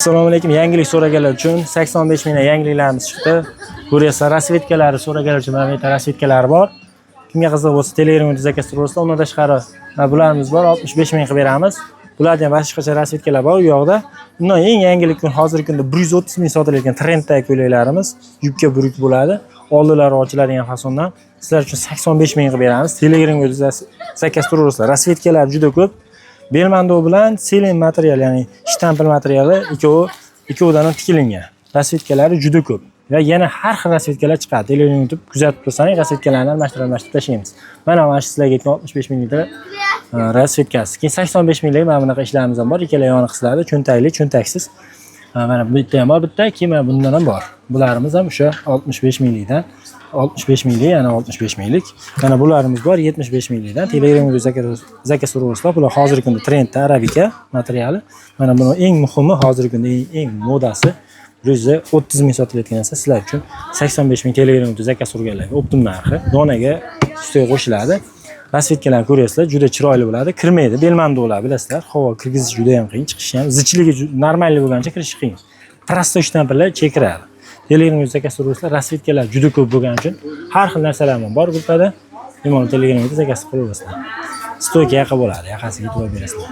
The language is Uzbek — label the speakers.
Speaker 1: Assalomu alaykum. Yangilik so'raganlar uchun 85 mingdan yangiliklarimiz chiqdi. Ko'ryapsizlar, rasvedkalari so'raganlar uchun mana bu yerda rasvedkalari bor. Kimga qiziq bo'lsa, Telegramda zakaz qilib undan tashqari bularimiz bor, 65 ming qilib beramiz. Bularda ham boshqacha rasvedkalar bor u yoqda. Undan eng yangilik kun hozirgi kunda 130 ming sotilayotgan trenddagi ko'ylaklarimiz yubka buruk bo'ladi. Oldilari ochiladigan fasondan sizlar uchun 85 ming qilib beramiz. Telegramga zakaz qilib rasvedkalar juda ko'p. Belmando bilan selin material, ya'ni shtampl materiali ikkovidan ham tikilingan. Rasvedkalari juda ko'p. Va yana har xil rasvedkalar chiqadi. Telegramga o'tib kuzatib tursangiz, rasvedkalarni almashtirib tashlaymiz. Mana sizlarga aytgan 65 ming litr rasvedkasi. Keyin 85 minglik mana bunaqa ishlarimiz ham bor. Ikkala yoni qisadi, cho'ntakli, cho'ntaksiz. Mana bu yerda ham bor bitta, keyin mana bundan ham bor. Bularimiz ham o'sha 65 minglikdan 65 minglik, yana 65 minglik. Mana bularimiz bor 75 minglikdan. Telegramga zakaz so'rayapsizlar. Bular hozirgi kunda trendda arabika materiali. Mana buni eng muhimi hozirgi kunda eng modasi 130 ming sotilayotgan narsa sizlar uchun 85 ming Telegramda zakaz so'raganlarga optim narxi. Donaga ustiga qo'shiladi. Rasvedkalarni ko'ryapsizlar, juda chiroyli bo'ladi. Kirmaydi, belmando bo'ladi, bilasizlar. Havo kirgizish juda ham qiyin, chiqishi ham, zichligi normalniy bo'lgancha kirish qiyin. Prosto shtamplar chekiradi. Telegramga zakaz so'raysizlar, rasvedkalar juda ko'p bo'lgani uchun har xil narsalar ham bor gruppada. Bemalol Telegramga zakaz qilib olasizlar. Stoyga yaqin bo'ladi, yoqasiga yetib berasizlar.